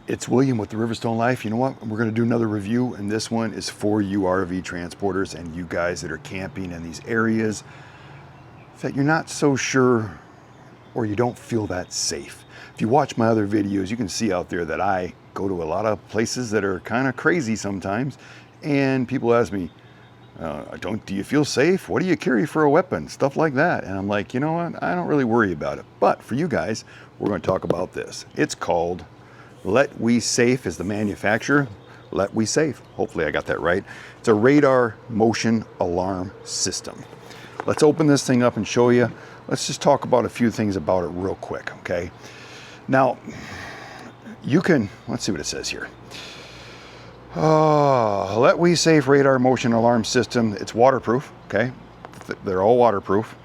It's William with the Riverstone Life. You know what? We're going to do another review, and this one is for you RV transporters and you guys that are camping in these areas that you're not so sure or you don't feel that safe. If you watch my other videos, you can see out there that I go to a lot of places that are kind of crazy sometimes, and people ask me, do you feel safe? What do you carry for a weapon? Stuff like that. And I'm like, you know what? I don't really worry about it. But for you guys, we're going to talk about this. It's called LETWESAF is the manufacturer. LETWESAF. Hopefully I got that right. It's a radar motion alarm system. Let's open this thing up and show you. Let's just talk about a few things about it real quick, okay? Now, you can, let's see what it says here. LETWESAF radar motion alarm system. It's waterproof, okay? They're all waterproof.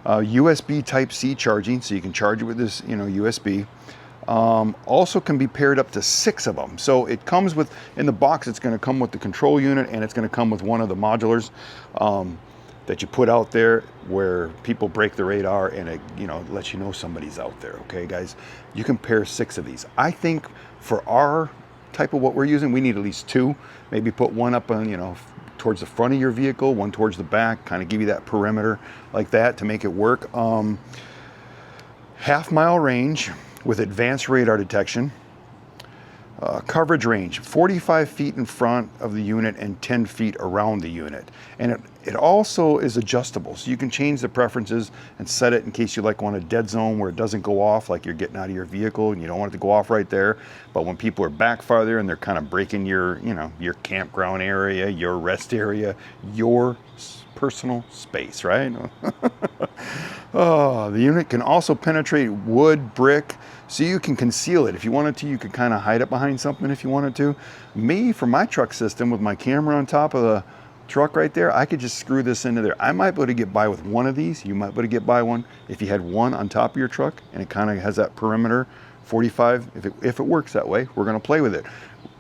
USB Type-C charging, so you can charge it with this, USB. Also can be paired up to 6 of them. So it comes with, in the box, it's going to come with the control unit, and it's going to come with one of the modulars that you put out there where people break the radar, and it, lets you know somebody's out there. Okay, guys, you can pair 6 of these. I think for our type of what we're using, we need at least 2. Maybe put one up on, towards the front of your vehicle, one towards the back, kind of give you that perimeter like that to make it work. Half-mile range with advanced radar detection. Coverage range, 45 feet in front of the unit and 10 feet around the unit. And it also is adjustable, so you can change the preferences and set it in case you want a dead zone where it doesn't go off, like you're getting out of your vehicle and you don't want it to go off right there. But when people are back farther and they're kind of breaking your, your campground area, your rest area, your personal space, right? Oh, the unit can also penetrate wood, brick, so you can conceal it. If you wanted to, you could kind of hide it behind something if you wanted to. Me, for my truck system, with my camera on top of the truck right there, I could just screw this into there. I might be able to get by with one of these. You might be able to get by one if you had one on top of your truck and it kind of has that perimeter, 45. If it works that way, we're going to play with it.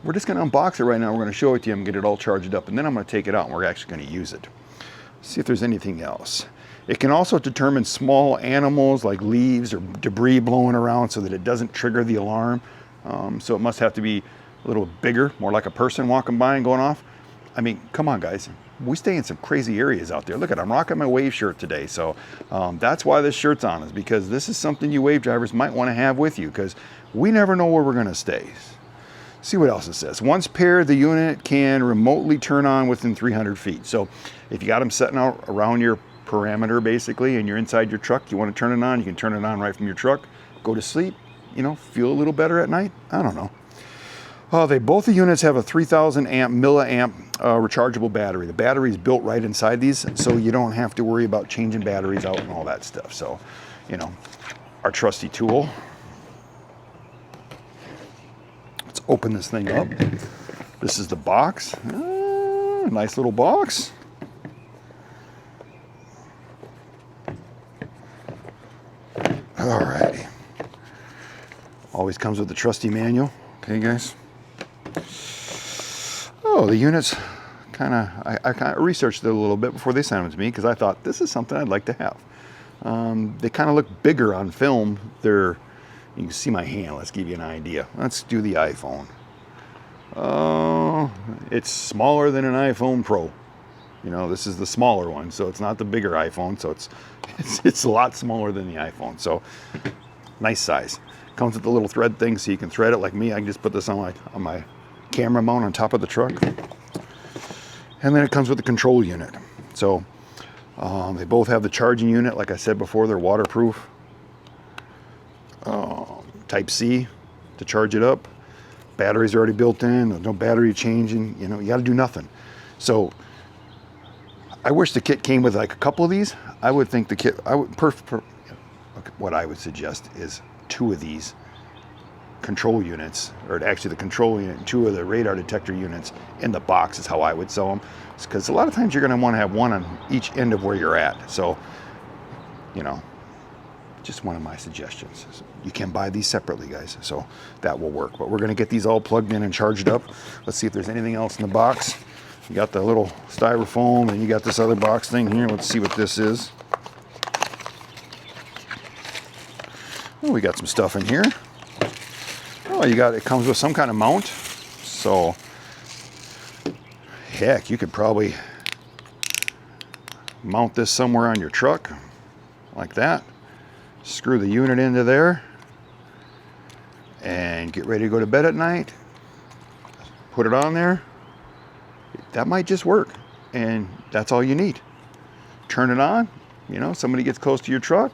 We're just going to unbox it right now. We're going to show it to you and get it all charged up, and then I'm going to take it out and we're actually going to use it. See if there's anything else. It can also determine small animals like leaves or debris blowing around so that it doesn't trigger the alarm. So it must have to be a little bigger, more like a person walking by and going off. I mean, come on, guys. We stay in some crazy areas out there. Look at, I'm rocking my wave shirt today. So that's why this shirt's on, is because this is something you wave drivers might want to have with you, because we never know where we're going to stay. See what else it says. Once paired, the unit can remotely turn on within 300 feet. So if you got them setting out around your parameter, basically, and you're inside your truck, you want to turn it on, you can turn it on right from your truck, go to sleep, feel a little better at night. I don't know. Both the units have a 3,000 milliamp rechargeable battery. The battery is built right inside these, so you don't have to worry about changing batteries out and all that stuff. So, our trusty tool. Let's open this thing up. This is the box. Nice little box. Alrighty. Always comes with the trusty manual. Okay, guys. Oh, the units I kind of researched it a little bit before they sent them to me, because I thought this is something I'd like to have. They kind of look bigger on film. You can see my hand. Let's give you an idea. Let's do the iPhone. It's smaller than an iPhone Pro. This is the smaller one, so it's not the bigger iPhone, so it's a lot smaller than the iPhone. So nice size. Comes with the little thread thing, so you can thread it like me. I can just put this on my camera mount on top of the truck, and then it comes with the control unit. So they both have the charging unit. Like I said before, they're waterproof. Type-C to charge it up. Batteries are already built in. There's no battery changing. You got to do nothing. So I wish the kit came with a couple of these. I would think the kit, what I would suggest is 2 of these control units, or actually the control unit and 2 of the radar detector units in the box is how I would sell them. Because a lot of times you're going to want to have one on each end of where you're at. So, just one of my suggestions. You can buy these separately, guys, so that will work. But we're going to get these all plugged in and charged up. Let's see if there's anything else in the box. You got the little styrofoam, and you got this other box thing here. Let's see what this is. Oh, we got some stuff in here. Well, it comes with some kind of mount. So, heck, you could probably mount this somewhere on your truck, like that. Screw the unit into there, and get ready to go to bed at night. Put it on there. That might just work, and that's all you need. Turn it on. You know, somebody gets close to your truck.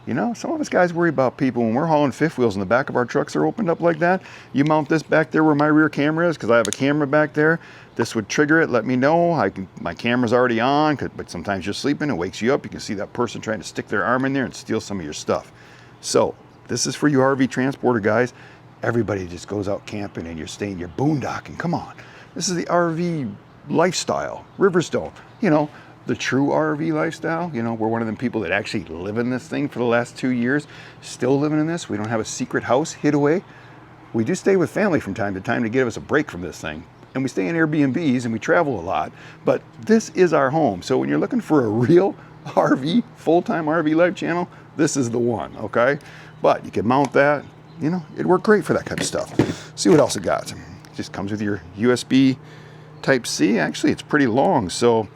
You know, some of us guys worry about people when we're hauling fifth wheels and the back of our trucks are opened up like that. You mount this back there where my rear camera is, because I have a camera back there. This would trigger it, let me know. My camera's already on, but sometimes you're sleeping, it wakes you up. You can see that person trying to stick their arm in there and steal some of your stuff. So this is for you RV transporter guys. Everybody just goes out camping and you're boondocking. Come on. This is the RV lifestyle, Riverstone. You know, the true RV lifestyle. You know, we're one of them people that actually live in this thing for the last 2 years, still living in this. We don't have a secret house hid away. We do stay with family from time to time to give us a break from this thing. And we stay in Airbnbs and we travel a lot, but this is our home. So when you're looking for a real RV, full-time RV life channel, this is the one, okay? But you can mount that, you know, it'd work great for that kind of stuff. See what else it got. It just comes with your USB Type-C. Actually, it's pretty long, so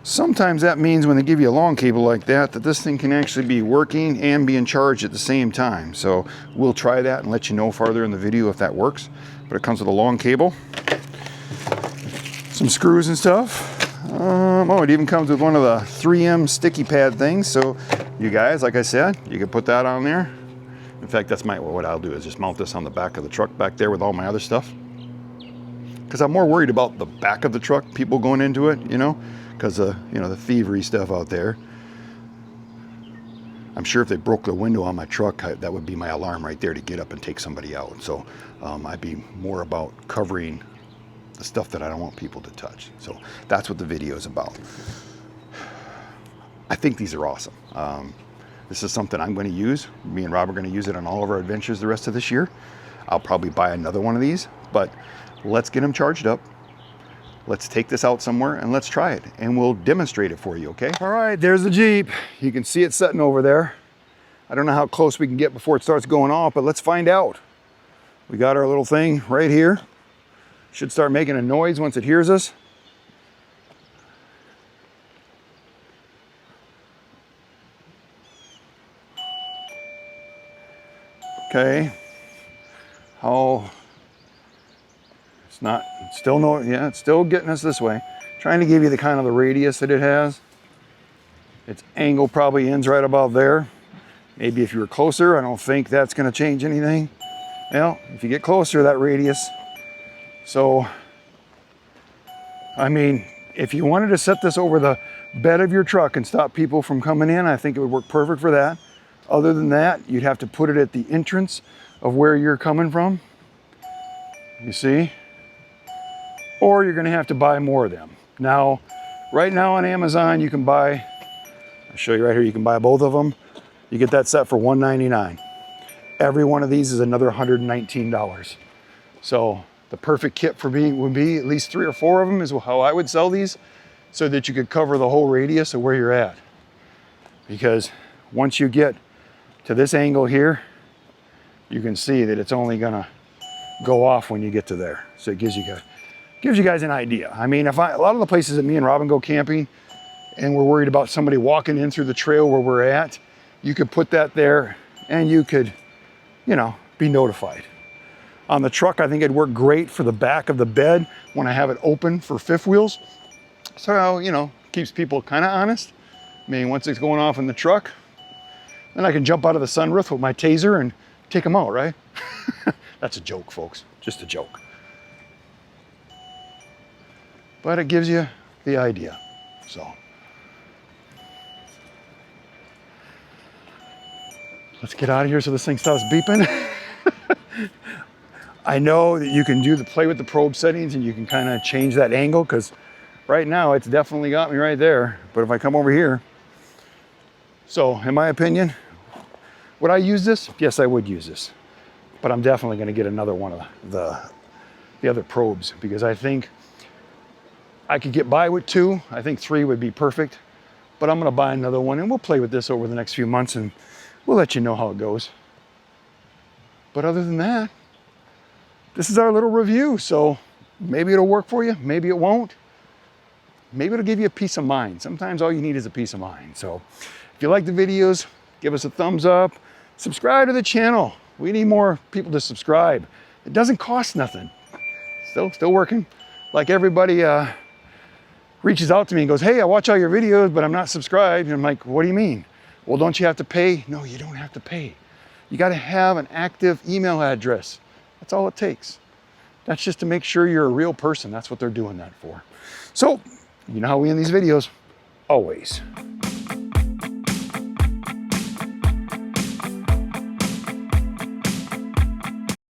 sometimes that means when they give you a long cable like that, that this thing can actually be working and being charged at the same time. So we'll try that and let you know farther in the video if that works. But it comes with a long cable, some screws and stuff. Oh, it even comes with one of the 3M sticky pad things. So you guys, like I said, you can put that on there. In fact, that's what I'll do is just mount this on the back of the truck back there with all my other stuff. Because I'm more worried about the back of the truck, people going into it, you know, because you know, the thievery stuff out there. I'm sure if they broke the window on my truck, that would be my alarm right there to get up and take somebody out. So I'd be more about covering the stuff that I don't want people to touch. So that's what the video is about. I think these are awesome. This is something I'm going to use. Me and Rob are going to use it on all of our adventures the rest of this year. I'll probably buy another one of these, but let's get them charged up. Let's take this out somewhere and let's try it, and we'll demonstrate it for you, okay? All right, there's the Jeep. You can see it sitting over there. I don't know how close we can get before it starts going off, but let's find out. We got our little thing right here. Should start making a noise once it hears us. Okay. Oh, it's not, still no, yeah, it's still getting us this way. Trying to give you the kind of the radius that it has. Its angle probably ends right about there. Maybe if you were closer, I don't think that's going to change anything. Well, if you get closer, that radius. So, I mean, if you wanted to set this over the bed of your truck and stop people from coming in, I think it would work perfect for that. Other than that, you'd have to put it at the entrance of where you're coming from. You see? Or you're going to have to buy more of them. Now, right now on Amazon, you can buy, I'll show you right here, you can buy both of them. You get that set for $199. Every one of these is another $119. So the perfect kit for me would be at least 3 or 4 of them is how I would sell these, so that you could cover the whole radius of where you're at. Because once you get to this angle here, you can see that it's only gonna go off when you get to there. So it gives you guys an idea. I mean, a lot of the places that me and Robin go camping and we're worried about somebody walking in through the trail where we're at, you could put that there and you could, you know, be notified. On the truck, I think it'd work great for the back of the bed when I have it open for fifth wheels. So, you know, keeps people kind of honest. I mean, once it's going off in the truck, then I can jump out of the sunroof with my taser and take them out, right? That's a joke, folks, just a joke. But it gives you the idea, so. Let's get out of here so this thing stops beeping. I know that you can play with the probe settings and you can kind of change that angle, because right now it's definitely got me right there. But if I come over here, so in my opinion, would I use this? Yes, I would use this. But I'm definitely going to get another one of the other probes, because I think I could get by with 2. I think 3 would be perfect. But I'm going to buy another one and we'll play with this over the next few months and we'll let you know how it goes. But other than that, this is our little review. So maybe it'll work for you, maybe it won't. Maybe it'll give you a peace of mind. Sometimes all you need is a peace of mind. So if you like the videos, give us a thumbs up. Subscribe to the channel. We need more people to subscribe. It doesn't cost nothing. Still working. Like everybody reaches out to me and goes, hey, I watch all your videos, but I'm not subscribed. And I'm like, what do you mean? Well, don't you have to pay? No, you don't have to pay. You got to have an active email address. That's all it takes. That's just to make sure you're a real person. That's what they're doing that for. So, you know how we end these videos? Always.